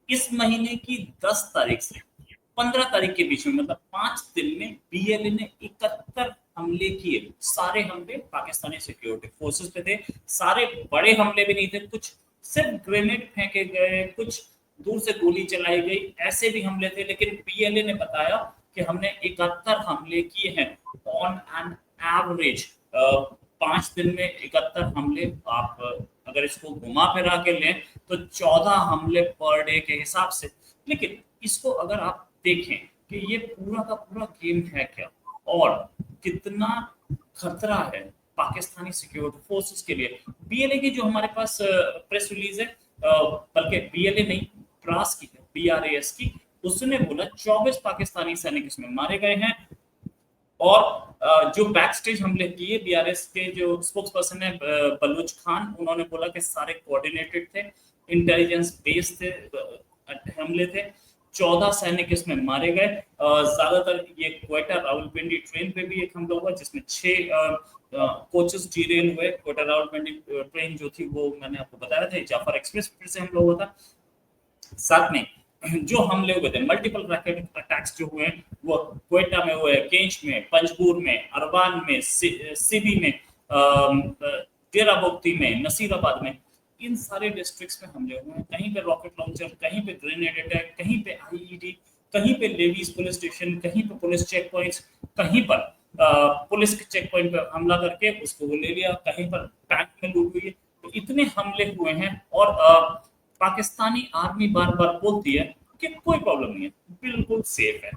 इस महीने की 10 तारीख से 15 तारीख के बीच में, मतलब 5 दिन में बीएलए ने 71 हमले किए। सारे हमले पाकिस्तानी सिक्योरिटी फोर्सेस पे थे। सारे बड़े हमले भी नहीं थे, कुछ सिर्फ ग्रेनेड फेंके गए, कुछ दूर से गोली चलाई गई, ऐसे भी हमले थे। लेकिन बीएलए ने बताया कि हमने 71 हमले किए हैं ऑन एन एवरेज। 5 दिन में 71 हमले, आप अगर इसको घुमा फिरा के लें तो 14 हमले पर डे के हिसाब से। लेकिन इसको अगर आप देखें कि ये पूरा का पूरा गेम है क्या, और कितना खतरा है पाकिस्तानी सिक्योरिटी फोर्सेस के लिए। बीएलए की जो हमारे पास प्रेस रिलीज है, बल्कि बीएलए नहीं, ब्रास की है, बीआरएस की, उसने बोला 24 पाकिस्तानी सैनिक इसमें मारे गए हैं। और जो बैक स्टेज हमले किए, बीआरएस के जो स्पोक्स पर्सन है बलूच खान, उन्होंने बोला कि सारे कोऑर्डिनेटेड थे, इंटेलिजेंस बेस्ड थे, हमले थे। 14 सैनिक इसमें मारे गए। ज्यादातर ये क्वेटा रावलपिंडी ट्रेन पे भी एक हमला हुआ जिसमें 6 कोचेस डिरेल हुए। क्वेटा रावलपिंडी ट्रेन जो थी वो मैंने आपको बताया था, जाफर एक्सप्रेस फिर से हमला हुआ था। साथ में जो हमले हुए थे, मल्टीपल रॉकेट अटैक्स जो हुए, वो क्वेटा में हुए, केंच में, पंजगुर में, अरबान में, सिबी में, डेरा बुगती में, नसीराबाद में, इन सारे डिस्ट्रिक्ट्स में हमले हुए हैं। कहीं पे रॉकेट लॉन्चर, कहीं पे ग्रेनेड अटैक, कहीं पे आईईडी, कहीं पे लेवीज पुलिस स्टेशन, कहीं पे पुलिस चेक पॉइंट्स, कहीं पर पुलिस के चेक पॉइंट पर हमला करके उसको ले लिया, कहीं पर बैंक में लूट हुई है। तो इतने हमले हुए हैं। और पाकिस्तानी आर्मी बार बार बोलती है कि कोई प्रॉब्लम नहीं है, बिल्कुल सेफ है,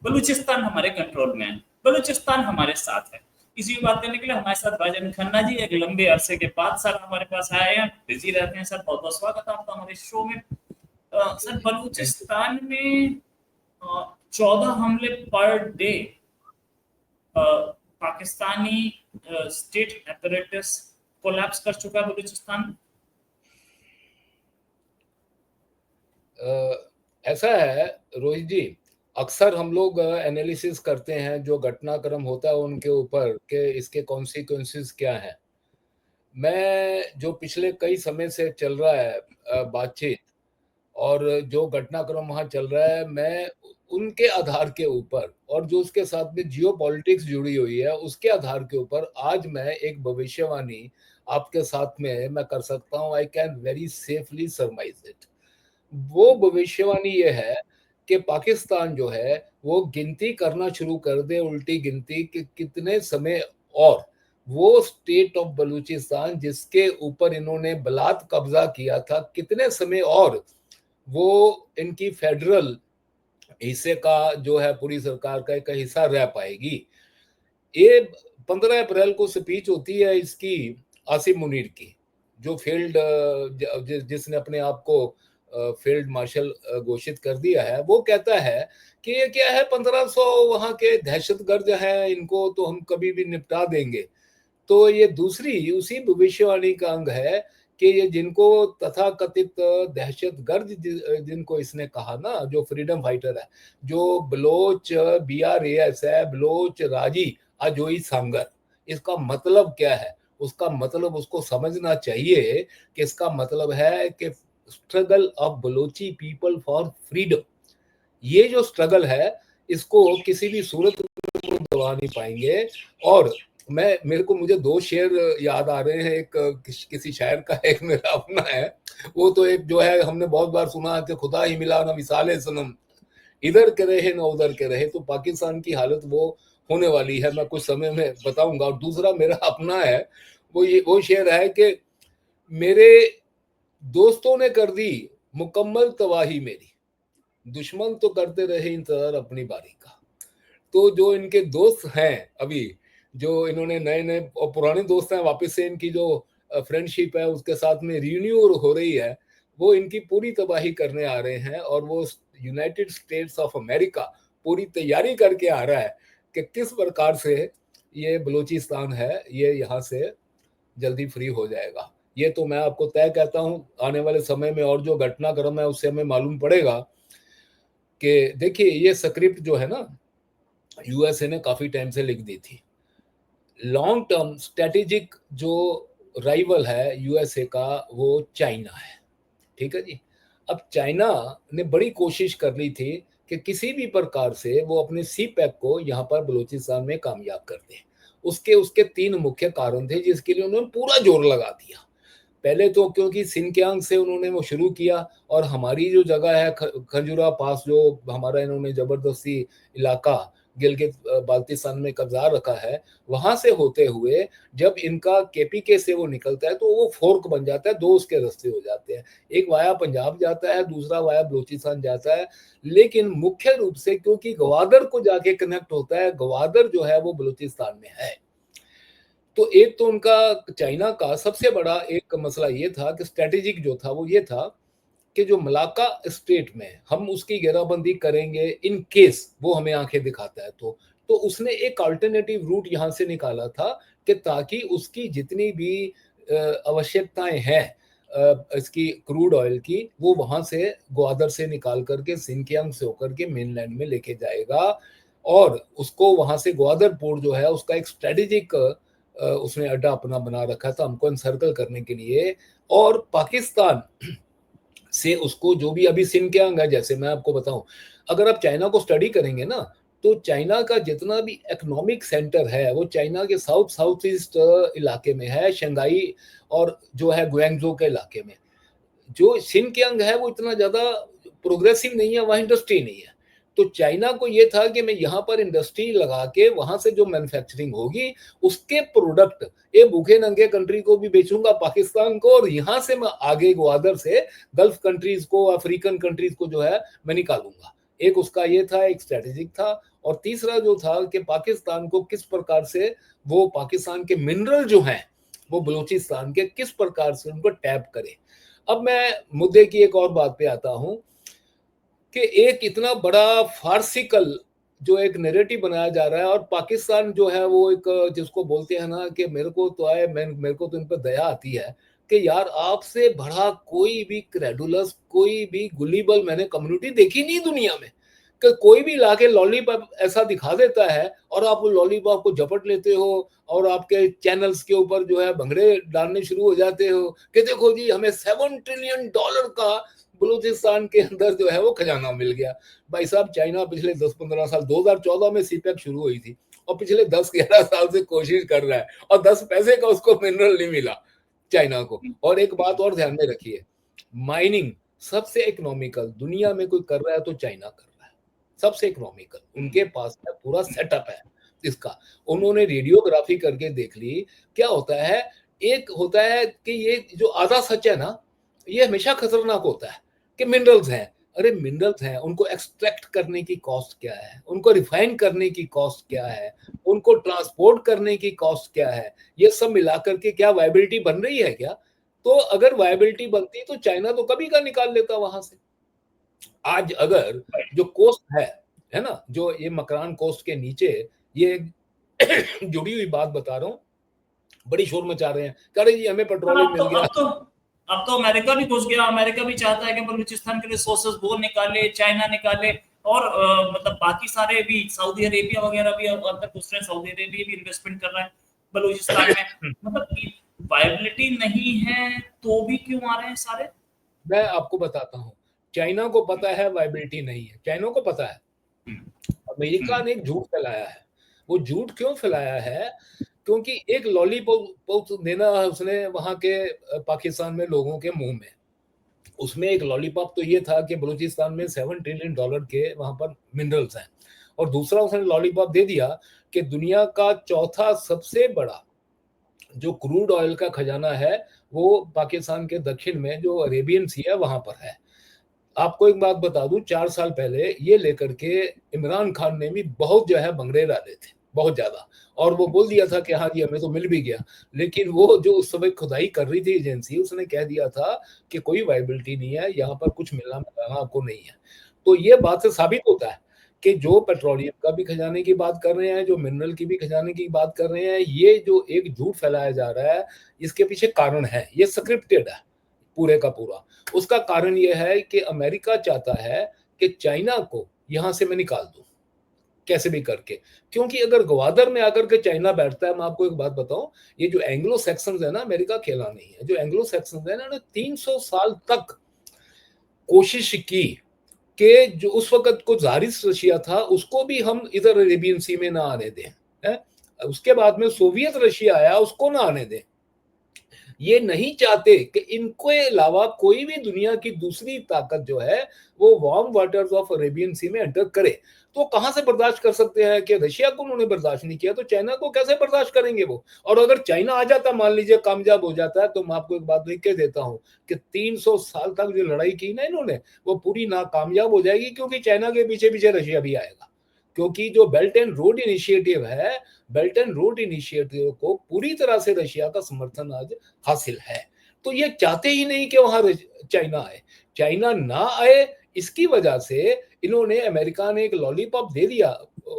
बलूचिस्तान हमारे कंट्रोल में है, बलूचिस्तान हमारे साथ है। इसी बात करने के लिए हमारे साथ भाईजान खन्ना जी एक लंबे अरसे के बाद सर हमारे पास आए हैं, बिजी रहते हैं सर। बहुत बहुत स्वागत है आपका हमारे शो में। सर, बलूचिस्तान में 14 हमले per day, Pakistani state apparatus collapse कर चुका है बलूचिस्तान। ऐसा है रोहित जी, अक्सर हम लोग एनालिसिस करते हैं जो घटनाक्रम होता है उनके ऊपर कि इसके कॉन्सिक्वेंसेस क्या है। मैं जो पिछले कई समय से चल रहा है बातचीत और जो घटनाक्रम वहाँ चल रहा है, मैं उनके आधार के ऊपर और जो उसके साथ में जियो पॉलिटिक्स जुड़ी हुई है उसके आधार के ऊपर आज मैं एक भविष्यवाणी आपके साथ में मैं कर सकता हूँ। I can very safely सरमाइज it. वो भविष्यवाणी ये है कि पाकिस्तान जो है वो गिनती करना शुरू कर दे, उल्टी गिनती, कि कितने समय और वो स्टेट ऑफ बलूचिस्तान जिसके ऊपर इन्होंने बलात् कब्जा किया था, कितने समय और वो इनकी फेडरल हिस्से का जो है पूरी सरकार का एक हिस्सा रह पाएगी। ये 15 अप्रैल को स्पीच होती है इसकी आसिम मुनीर की, जो फील्ड जिसने अपने आप को फील्ड मार्शल घोषित कर दिया है। वो कहता है कि ये क्या है, 1500 वहां के दहशतगर्द हैं, इनको तो हम कभी भी निपटा देंगे। तो ये दूसरी उसी भविष्यवाणी का अंग है कि ये जिनको तथाकथित दहशतगर्द जिनको इसने कहा ना, जो फ्रीडम फाइटर है, जो बलोच बीआरएस है, बलोच राजी अजोई सांगर, इसका मतलब क्या है? उसका मतलब उसको समझना चाहिए कि इसका मतलब है कि struggle of Balochi people for freedom. ये जो स्ट्रगल है इसको किसी भी सूरत में दबा नहीं पाएंगे। और मुझे 2 शेर याद आ रहे हैं। एक किसी शायर का, एक मेरा अपना है। वो तो एक जो है हमने बहुत बार सुना कि खुदा ही मिला ना मिसाले सनम, इधर के रहे ना उधर के रहे। तो पाकिस्तान की हालत वो होने वाली है, मैं कुछ समय में बताऊंगा। और दूसरा मेरा अपना है, वो शेर है कि मेरे दोस्तों ने कर दी मुकम्मल तबाही मेरी, दुश्मन तो करते रहे इंतजार अपनी बारी का। तो जो इनके दोस्त हैं अभी, जो इन्होंने नए नए और पुराने दोस्त हैं, वापस से इनकी जो फ्रेंडशिप है उसके साथ में रिन्यू हो रही है, वो इनकी पूरी तबाही करने आ रहे हैं। और वो यूनाइटेड स्टेट्स ऑफ अमेरिका पूरी तैयारी करके आ रहा है कि किस प्रकार से ये बलूचिस्तान है ये यहाँ से जल्दी फ्री हो जाएगा। ये तो मैं आपको तय कहता हूँ, आने वाले समय में और जो घटनाक्रम है उससे हमें मालूम पड़ेगा कि देखिए ये स्क्रिप्ट जो है ना यूएसए ने काफी टाइम से लिख दी थी। लॉन्ग टर्म स्ट्रेटेजिक जो राइवल है यूएसए का वो चाइना है, ठीक है जी। अब चाइना ने बड़ी कोशिश कर ली थी कि किसी भी प्रकार से वो अपने सी पैक को यहाँ पर बलूचिस्तान में कामयाब कर दें। उसके उसके 3 मुख्य कारण थे जिसके लिए उन्होंने पूरा जोर लगा दिया। पहले तो क्योंकि सिनकियांग से उन्होंने वो शुरू किया और हमारी जो जगह है खंजुरा पास जो हमारा इन्होंने जबरदस्ती इलाका गिलगित बाल्टिस्तान में कब्जा रखा है, वहां से होते हुए जब इनका केपीके से वो निकलता है तो वो फोर्क बन जाता है, 2 उसके रास्ते हो जाते हैं। एक वाया पंजाब जाता है, दूसरा वाया बलूचिस्तान जाता है। लेकिन मुख्य रूप से क्योंकि ग्वादर को जाके कनेक्ट होता है, ग्वादर जो है वो बलूचिस्तान में है। तो एक तो उनका चाइना का सबसे बड़ा एक मसला ये था कि स्ट्रेटेजिक जो था वो ये था कि जो मलाका स्टेट में हम उसकी घेराबंदी करेंगे इन केस वो हमें आंखें दिखाता है तो उसने एक अल्टरनेटिव रूट यहाँ से निकाला था कि ताकि उसकी जितनी भी आवश्यकताएं हैं इसकी क्रूड ऑयल की वो वहां से ग्वादर से निकाल करके सिनकियांग से होकर के मेनलैंड में लेके जाएगा और उसको वहां से ग्वादर पोर्ट जो है उसका एक स्ट्रेटेजिक उसने अड्डा अपना बना रखा था हमको एनसर्कल करने के लिए। और पाकिस्तान से उसको जो भी अभी सिनकियांग है, जैसे मैं आपको बताऊं, अगर आप चाइना को स्टडी करेंगे ना तो चाइना का जितना भी इकोनॉमिक सेंटर है वो चाइना के साउथ साउथ ईस्ट इलाके में है, शंघाई और जो है गुआंगझो के इलाके में। जो सिनकियांग है वो इतना ज्यादा प्रोग्रेसिव नहीं है, वहां इंडस्ट्री नहीं है। तो चाइना को ये था कि मैं यहाँ पर इंडस्ट्री लगा के वहां से जो मैन्युफैक्चरिंग होगी उसके प्रोडक्ट ये भूखे नंगे कंट्री को भी बेचूंगा पाकिस्तान को, और यहाँ से मैं आगे ग्वादर से गल्फ कंट्रीज को, अफ्रीकन कंट्रीज को जो है मैं निकालूंगा। एक उसका ये था, एक स्ट्रेटेजिक था। और तीसरा जो था कि पाकिस्तान को किस प्रकार से वो पाकिस्तान के मिनरल जो हैं वो बलूचिस्तान के किस प्रकार से उनको टैप करे। अब मैं मुद्दे की एक और बात पे आता हूं कि एक इतना बड़ा फार्सिकल जो एक नैरेटिव बनाया जा रहा है और पाकिस्तान जो है वो एक जिसको बोलते हैं ना कि मेरे को तो मेरे को तो इन पर दया आती है कि यार आपसे बड़ा कोई भी क्रेडुलस, कोई भी गुलिबल मैंने कम्युनिटी देखी नहीं दुनिया में कि कोई भी लाके लॉलीपॉप ऐसा दिखा देता है और आप वो लॉलीपॉप को झपट लेते हो और आपके चैनल्स के ऊपर जो है भंगड़े डालने शुरू हो जाते हो कि देखो जी हमें $7 ट्रिलियन का बलूचिस्तान के अंदर जो है वो खजाना मिल गया। भाई साहब चाइना पिछले 10-15 साल, 2014 में सीपैक शुरू हुई थी और पिछले 10-11 साल से कोशिश कर रहा है और 10 पैसे का उसको मिनरल नहीं मिला चाइना को। और एक बात और ध्यान में रखिए, माइनिंग सबसे इकोनॉमिकल दुनिया में कोई कर रहा है तो चाइना कर रहा है, सबसे इकोनॉमिकल। उनके पास है पूरा सेटअप है इसका। उन्होंने रेडियोग्राफी करके देख ली क्या होता है। एक होता है कि ये जो आधा सच है ना ये हमेशा खतरनाक होता है कि मिनरल्स हैं, अरे मिनरल्स हैं, उनको एक्सट्रैक्ट करने की कॉस्ट क्या है, उनको रिफाइन करने की कॉस्ट क्या है, उनको ट्रांसपोर्ट करने की कॉस्ट क्या है, ये सब मिलाकर के क्या वायबिलिटी बन रही है क्या? तो अगर वायबिलिटी बनती तो चाइना तो कभी का निकाल लेता वहां से। आज अगर जो कोस्ट है ना, जो ये मकरान कोस्ट के नीचे ये जुड़ी हुई बात बता रहा हूँ, बड़ी शोर मचा रहे हैं, कह रहे जी हमें पेट्रोलियम मिल गया। अब तो अमेरिका भी घुस गया। अमेरिका भी चाहता है कि बलूचिस्तान के रिसोर्सेज वो निकाले, चाइना निकाले और मतलब बाकी सारे भी, सऊदी अरेबिया वगैरह भी अंदर घुस रहे हैं। सऊदी अरेबिया भी इन्वेस्टमेंट कर रहा है बलूचिस्तान में। मतलब वायबिलिटी नहीं है तो भी क्यों आ रहे हैं सारे? मैं आपको बताता हूँ, चाइना को पता है वायबिलिटी नहीं है, चाइना को पता है। अमेरिका ने एक झूठ फैलाया है। वो झूठ क्यों फैलाया है? क्योंकि एक लॉलीपॉप देना उसने वहां के पाकिस्तान में लोगों के मुंह में, उसमें एक लॉलीपॉप तो ये था कि बलूचिस्तान में $7 ट्रिलियन के वहां पर मिनरल्स हैं, और दूसरा उसने लॉलीपॉप दे दिया कि दुनिया का चौथा सबसे बड़ा जो क्रूड ऑयल का खजाना है वो पाकिस्तान के दक्षिण में जो अरेबियन सी है वहां पर है। आपको एक बात बता दूं, 4 साल पहले ये लेकर के इमरान खान ने भी बहुत जो है भंगड़े डाले थे, बहुत ज्यादा, और वो बोल दिया था कि हाँ जी हमें तो मिल भी गया। लेकिन वो जो उस समय खुदाई कर रही थी एजेंसी, उसने कह दिया था कि कोई वायबिलिटी नहीं है, यहाँ पर कुछ मिलना मिलाना आपको नहीं है। तो ये बात से साबित होता है कि जो पेट्रोलियम का भी खजाने की बात कर रहे हैं, जो मिनरल की भी खजाने की बात कर रहे हैं, ये जो एक झूठ फैलाया जा रहा है इसके पीछे कारण है, ये स्क्रिप्टेड है पूरे का पूरा। उसका कारण यह है कि अमेरिका चाहता है कि चाइना को यहां से मैं निकाल दूं कैसे भी करके। क्योंकि अगर ग्वादर में आकर के चाइना बैठता है, मैं आपको एक बात बताऊं, ये जो एंग्लो सेक्शंस है ना, अमेरिका खेला नहीं है। जो एंग्लो सेक्शंस है ना, 300 साल तक कोशिश की कि जो उस वक्त को जारिस रशिया था उसको भी हम इधर अरेबियन सी में ना आने दें, है? उसके बाद में सोवियत रशिया आया, उसको ना आने दें। ये नहीं चाहते कि इनको अलावा कोई भी दुनिया की दूसरी ताकत जो है वो वार्म वाटर्स ऑफ अरेबियन सी में एंटर करे। तो कहां से बर्दाश्त कर सकते हैं कि रशिया को उन्होंने बर्दाश्त नहीं किया, तो चाइना को कैसे बर्दाश्त करेंगे वो? और अगर चाइना आ जाता, मान लीजिए कामयाब हो जाता है, तो मैं आपको एक बात लिख के देता हूं कि 300 साल तक जो लड़ाई की ना इन्होंने, वो पूरी नाकामयाब हो जाएगी, क्योंकि चाइना के पीछे पीछे रशिया भी आएगा। क्योंकि जो बेल्ट एंड रोड इनिशिएटिव है, बेल्ट एंड रोड इनिशिएटिव को पूरी तरह से रशिया का समर्थन आज हासिल है। तो ये चाहते ही नहीं कि वहां चाइना आए। चाइना ना आए, इसकी वजह से इन्होंने, अमेरिका ने एक लॉलीपॉप दे दिया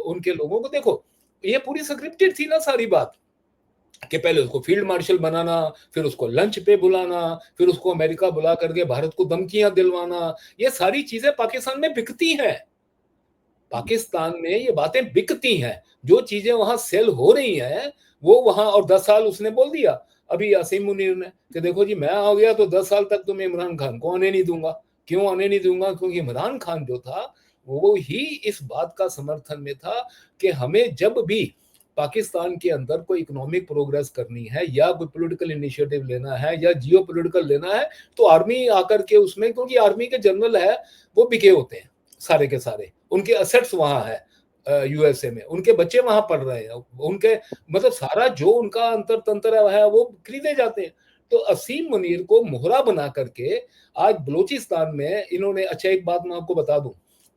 उनके लोगों को। देखो, ये पूरी स्क्रिप्टेड थी ना सारी बात, कि पहले उसको फील्ड मार्शल बनाना, फिर उसको लंच पे बुलाना, फिर उसको अमेरिका बुला करके भारत को धमकियां दिलवाना। ये सारी चीजें पाकिस्तान में बिकती हैं, पाकिस्तान में ये बातें बिकती हैं। जो चीजें वहां सेल हो रही हैं वो वहां, और 10 साल उसने बोल दिया अभी यासीन मुनीर ने कि देखो जी, मैं आ गया तो 10 साल तक तो मैं इमरान खान को आने नहीं दूंगा। क्यों आने नहीं दूंगा? क्योंकि इमरान खान जो था वो ही इस बात का समर्थन में था कि हमें जब भी पाकिस्तान के अंदर कोई इकोनॉमिक प्रोग्रेस करनी है या कोई पॉलिटिकल इनिशिएटिव लेना है या जियो पॉलिटिकल लेना है, तो आर्मी आकर के उसमें, क्योंकि आर्मी के जनरल है वो बिके होते हैं सारे के सारे, उनके असेट्स वहां है यूएसए में, उनके बच्चे वहां पढ़ रहे हैं, उनके मतलब सारा जो उनका अंतर तंत्र है वो खरीदे जाते हैं। तो असीम मुनीर को मोहरा बना करके आज बलूचिस्तान में इन्होंने, अच्छा एक बात मैं आपको बता दूं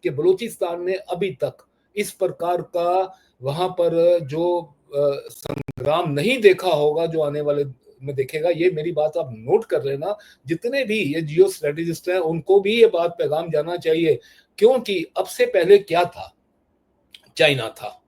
कि बलूचिस्तान ने अभी तक इस प्रकार का वहां पर जो संग्राम नहीं देखा होगा जो आने वाले में देखेगा। ये मेरी बात आप नोट कर लेना, जितने भी ये जियो स्ट्रेटेजिस्ट हैं उनको भी ये बात पैगाम जाना चाहिए। क्योंकि अब से पहले क्या था? चाइना था,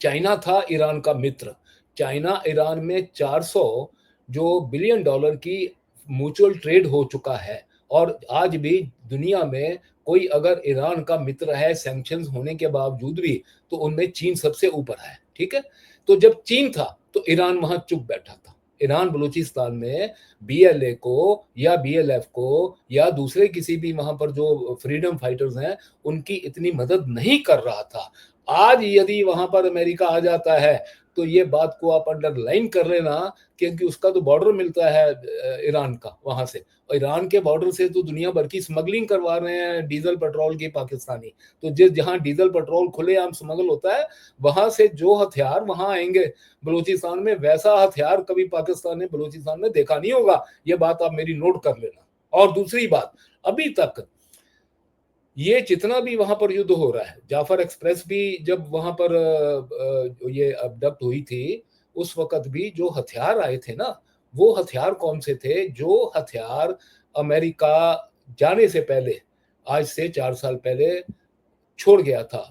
चाइना था ईरान का मित्र। चाइना ईरान में 400 जो बिलियन डॉलर की म्यूचुअल ट्रेड हो चुका है, और आज भी दुनिया में कोई अगर ईरान का मित्र है सैंक्शंस होने के बावजूद भी, तो उनमें चीन सबसे ऊपर है, ठीक है? तो जब चीन था तो ईरान वहां चुप बैठा था। ईरान बलूचिस्तान में बीएलए को या बीएलएफ को या दूसरे किसी भी वहां पर जो फ्रीडम फाइटर्स हैं उनकी इतनी मदद नहीं कर रहा था। आज यदि वहां पर अमेरिका आ जाता है तो ये बात को आप अंडरलाइन कर लेना, क्योंकि उसका तो बॉर्डर मिलता है ईरान का वहां से, और ईरान के बॉर्डर से तो दुनिया भर की स्मगलिंग करवा रहे हैं डीजल पेट्रोल की पाकिस्तानी। तो जिस जहां डीजल पेट्रोल खुलेआम स्मगल होता है, वहां से जो हथियार वहां आएंगे बलूचिस्तान में, वैसा हथियार कभी पाकिस्तान ने बलूचिस्तान में देखा नहीं होगा। ये बात आप मेरी नोट कर लेना। और दूसरी बात, अभी तक ये जितना भी वहां पर युद्ध हो रहा है, जाफर एक्सप्रेस भी जब वहां पर ये अबडक्ट हुई थी, उस वक्त भी जो हथियार आए थे ना, वो हथियार कौन से थे? जो हथियार अमेरिका जाने से पहले, आज से 4 साल पहले छोड़ गया था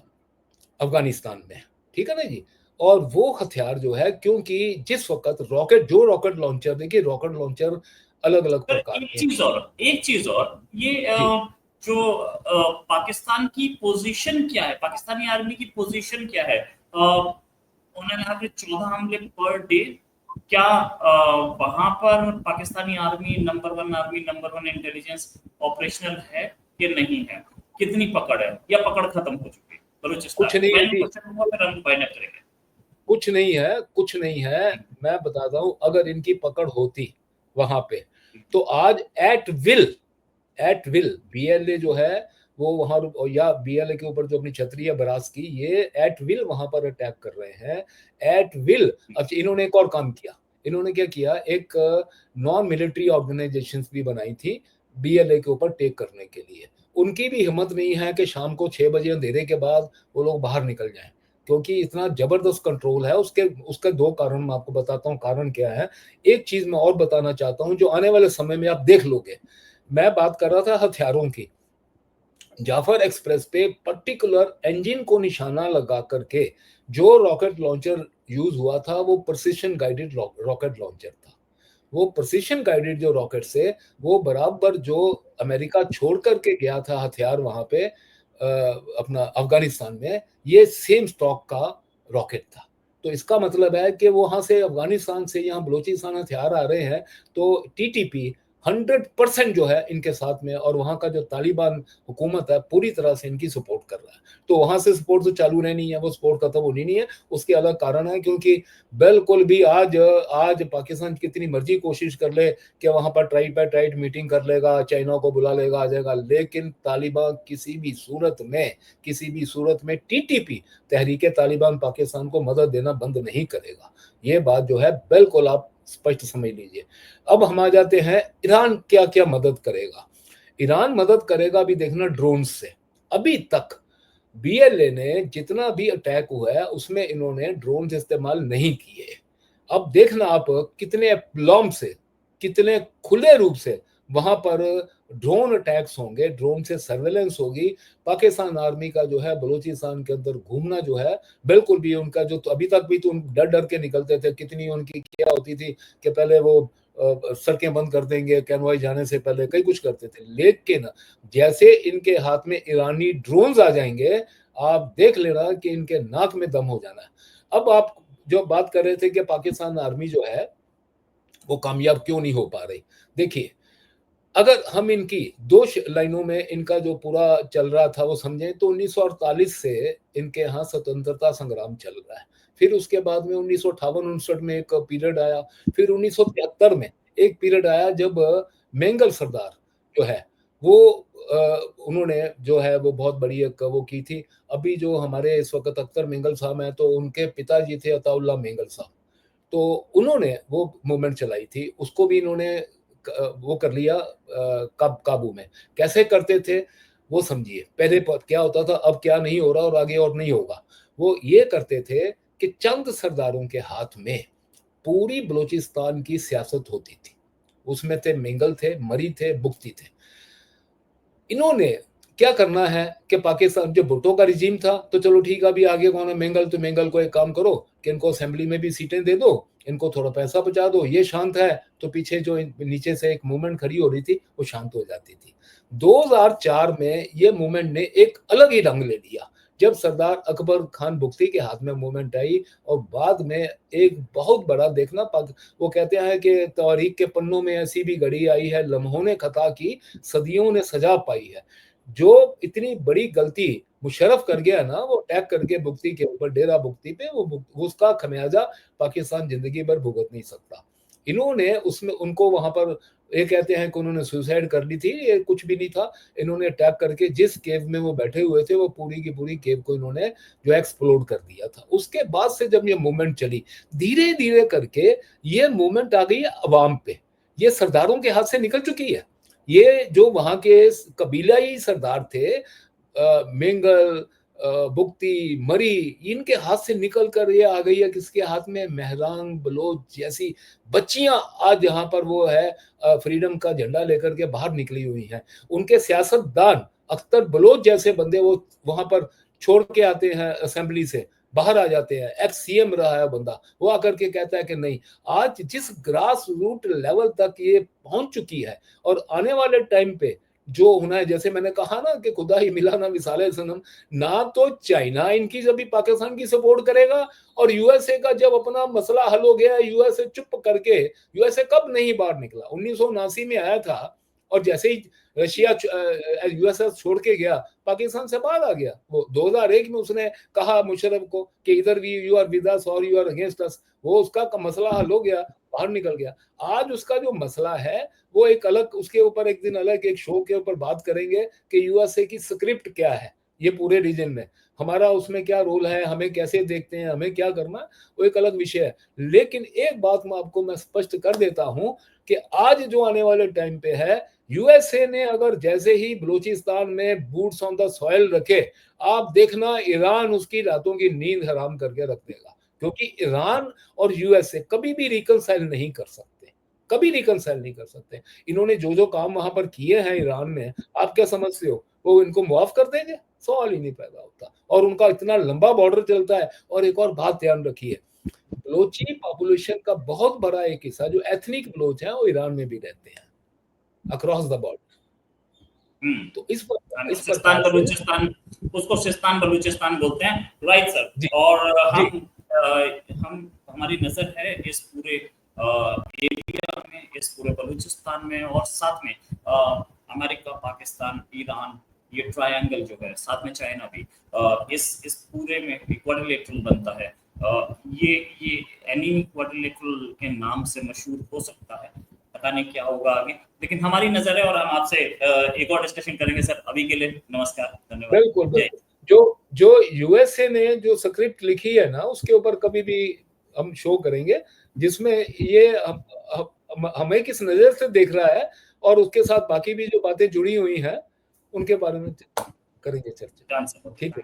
अफगानिस्तान में, ठीक है ना जी? और वो हथियार जो है, क्योंकि जिस वक्त रॉकेट, जो रॉकेट लॉन्चर, देखिए रॉकेट लॉन्चर अलग अलग सर प्रकार के एक चीज और ये जी। जो पाकिस्तान की पोजीशन क्या है, पाकिस्तानी आर्मी की पोजीशन क्या है? उन्होंने कहा कि 14 हमले पर डे। क्या वहां पर Pakistani army number one intelligence operational है कि नहीं है? कितनी पकड़ है या पकड़ खत्म हो चुकी है कुछ बलूचिस्तान? नहीं है मैंने जी, क्वेश्चन हुआ, फिर हम फाइनल करेंगे। कुछ नहीं है, कुछ नहीं है। मैं बताता हूं, अगर इनकी पकड़ होती वहां पे, तो आज एट विल बीएलए जो है वो वहां, या बीएलए के ऊपर जो अपनी छतरी है बरास की, ये एट विल वहां पर अटैक कर रहे हैं, एट विल। अच्छा, इन्होंने एक और काम किया। इन्होंने क्या किया? एक नॉन मिलिट्री ऑर्गेनाइजेशंस भी बनाई थी बीएलए के ऊपर टेक करने के लिए। उनकी भी हिम्मत नहीं है कि शाम को 6 बजे अंधेरे के बाद वो लोग बाहर निकल जाएं, क्योंकि इतना जबरदस्त कंट्रोल है। उसके उसके 2 कारण मैं आपको बताता हूँ, कारण क्या है। एक चीज मैं और बताना चाहता हूँ जो आने वाले समय में आप देख लोगे। मैं बात कर रहा था हथियारों की। जाफर एक्सप्रेस पे पर्टिकुलर इंजन को निशाना लगा करके जो रॉकेट लॉन्चर यूज हुआ था, वो प्रिसिशन गाइडेड रॉकेट लॉन्चर था। वो प्रिसिशन गाइडेड जो रॉकेट से, वो बराबर जो अमेरिका छोड़ करके गया था हथियार वहां पे अपना अफगानिस्तान में, ये सेम स्टॉक का रॉकेट था। तो इसका मतलब है कि वहां से अफगानिस्तान से यहाँ बलूचिस्तान हथियार आ रहे हैं, तो टीटीपी 100% जो है इनके साथ में, और वहां का जो तालिबान हुकूमत है पूरी तरह से इनकी सपोर्ट कर रहा है। तो वहां से सपोर्ट तो चालू रहनी है, वो सपोर्ट खत्म होनी नहीं है, उसके अलग कारण है। क्योंकि बिल्कुल भी आज पाकिस्तान कितनी मर्जी कोशिश कर ले कि वहां पर ट्राइड बाय ट्राइड मीटिंग कर लेगा, चाइना को बुला लेगा, आ जाएगा, लेकिन तालिबान किसी भी सूरत में टीटीपी तहरीक तालिबान पाकिस्तान को मदद देना बंद नहीं करेगा। ये बात जो है बिल्कुल आप स्पष्ट समझ लीजिए। अब हम आ जाते हैं ईरान क्या क्या मदद करेगा। ईरान मदद करेगा अभी देखना ड्रोन से। अभी तक बीएलए ने जितना भी अटैक हुआ है उसमें इन्होंने ड्रोन इस्तेमाल नहीं किए। अब देखना आप कितने प्लॉम से, कितने खुले रूप से वहां पर ड्रोन अटैक्स होंगे, ड्रोन से सर्वेलेंस होगी। पाकिस्तान आर्मी का जो है बलूचिस्तान के अंदर घूमना जो है बिल्कुल भी उनका जो, तो अभी तक भी तो डर डर के निकलते थे। कितनी उनकी क्या होती थी कि पहले वो सड़कें बंद कर देंगे, कैनवाई जाने से पहले कई कुछ करते थे। लेकिन जैसे इनके हाथ में ईरानी ड्रोन्स आ जाएंगे, आप देख लेना कि इनके नाक में दम हो जाना है। अब आप जो बात कर रहे थे कि पाकिस्तान आर्मी जो है वो कामयाब क्यों नहीं हो पा रही, देखिए अगर हम इनकी दो लाइनों में इनका जो पूरा चल रहा था वो समझें तो 1948 से इनके यहाँ स्वतंत्रता संग्राम चल रहा है। फिर उसके बाद में 1958-59 में एक पीरियड आया। फिर 1973 में एक पीरियड आया जब मेंगल सरदार जो है वो उन्होंने जो है वो बहुत बड़ी एक वो की थी। अभी जो हमारे इस वक्त अख्तर मेंगल साहब हैं तो उनके पिताजी थे अताउल्लाह मेंगल साहब, तो उन्होंने वो मूवमेंट चलाई थी। उसको भी इन्होंने वो कर लिया काबू में। कैसे करते थे वो समझिए। पहले क्या होता था, अब क्या नहीं हो रहा और आगे और नहीं होगा। वो ये करते थे कि चंद सरदारों के हाथ में पूरी बलूचिस्तान की सियासत होती थी। उसमें थे मेंगल थे, मरी थे, बुख्ती थे। इन्होंने क्या करना है कि पाकिस्तान जो भुट्टो का रिजीम था तो चलो ठीक है, अभी आगे कौन है, मेंगल, तो मेंगल को एक काम करो कि इनको असेंबली में भी सीटें दे दो, इनको थोड़ा पैसा बचा दो, ये शांत है तो पीछे जो नीचे से एक मूवमेंट खड़ी हो रही थी वो शांत हो जाती थी। 2004 में ये मूवमेंट ने एक अलग ही ढंग ले लिया जब सरदार अकबर खान बुख्ती के हाथ में मूवमेंट आई, और बाद में एक बहुत बड़ा देखना वो कहते हैं कि तारीख के पन्नों में ऐसी भी घड़ी आई है, लम्हों ने खता की, सदियों ने सजा पाई है। जो इतनी बड़ी गलती मुशर्रफ कर गया ना, वो अटैक करके बुख्ती के ऊपर, डेरा बुख्ती पे, वो उसका खमियाजा पाकिस्तान जिंदगी भर भुगत नहीं सकता। इन्होंने उसमें उनको वहां पर ये कहते हैं कि उन्होंने सुसाइड कर ली थी, ये कुछ भी नहीं था। इन्होंने अटैक करके जिस केव में वो बैठे हुए थे वो पूरी की पूरी केव को इन्होंने जो एक्सप्लोड कर दिया था। उसके बाद से जब ये मूवमेंट चली, धीरे धीरे करके ये मूवमेंट आ गई अवाम पे, ये सरदारों के हाथ से निकल चुकी है। ये जो वहां के कबीलाई सरदार थे, मेंगल, बुख्ती, मरी, इनके हाथ से निकल कर ये आ गई है किसके हाथ में, मेहरान बलोच जैसी बच्चियां आज यहाँ पर वो है फ्रीडम का झंडा लेकर के बाहर निकली हुई हैं। उनके सियासतदान अख्तर बलोच जैसे बंदे वो वहां पर छोड़ के आते हैं, असेंबली से बाहर आ जाते हैं। एक्स सीएम रहा है बंदा, वो आकर के कहता है कि नहीं, आज जिस ग्रास रूट लेवल तक ये पहुंच चुकी है और आने वाले टाइम पे जो होना है, जैसे मैंने कहा ना कि खुदा ही मिला ना मिसाले सनम, ना तो चाइना इनकी जब भी पाकिस्तान की सपोर्ट करेगा, और यूएसए का जब अपना मसला हल हो गया, यूएसए चुप करके, यूएसए कब नहीं बाहर निकला, 1979 में आया था, और जैसे ही रशिया यूएसए छोड़ के गया, पाकिस्तान से बाहर आ गया। वो 2001 में उसने कहा मुशर्रफ को कि इधर भी यू आर विद अस और यू आर अगेंस्ट अस, वो उसका मसला हल हो गया, बाहर निकल गया। आज उसका जो मसला है वो एक अलग, उसके ऊपर एक दिन अलग एक शो के ऊपर बात करेंगे कि यूएसए की स्क्रिप्ट क्या है ये पूरे रीजन में, हमारा उसमें क्या रोल है, हमें कैसे देखते हैं, हमें क्या करना, वो एक अलग विषय है। लेकिन एक बात मैं स्पष्ट कर देता हूं कि आज जो आने वाले टाइम पे है, यूएसए ने अगर जैसे ही बलूचिस्तान में बूट्स ऑन द सॉइल रखे, आप देखना ईरान उसकी रातों की नींद हराम करके रख देगा। क्योंकि ईरान और यूएसए कभी भी रिकनसाइल नहीं कर सकते, कभी रिकनसाइल नहीं कर सकते। इन्होंने जो जो काम वहां पर किए हैं ईरान में, आप क्या समझते हो वो इनको मुआफ कर देंगे? सवाल ही नहीं पैदा होता। और उनका इतना लंबा बॉर्डर चलता है। और एक और बात ध्यान रखिए, बलोची पॉपुलेशन का बहुत बड़ा एक हिस्सा जो एथनिक बलोच है वो ईरान में भी रहते हैं अक्रॉस द बॉर्डर। तो इस सिस्तान बलूचिस्तान, उसको सिस्तान बलूचिस्तान बोलते हैं, राइट सर। और हम हमारी नजर है इस पूरे एरिया में, इस पूरे बलूचिस्तान में, और साथ में अमेरिका, पाकिस्तान, ईरान, ये ट्रायंगल जो है, साथ में चाइना भी, इस पूरे में क्वाड्रिलेटरल बनता है। ये एनीमी क्वाड्रिलेटरल के नाम से मशहूर हो सकता है, पता नहीं क्या होगा आगे, लेकिन हमारी नजर है और हम आपसे एक और डिस्कशन करेंगे सर। अभी के लिए नमस्कार, धन्यवाद। बिल्कुल बिल्कुल। जो यूएसए ने जो स्क्रिप्ट लिखी है ना, उसके ऊपर कभी भी हम शो करेंगे, जिसमें ये हमें किस नजर से देख रहा है, और उसके साथ बाकी भी जो बातें जुड़ी हुई हैं उनके बारे में करेंगे चर्चा। ठीक है।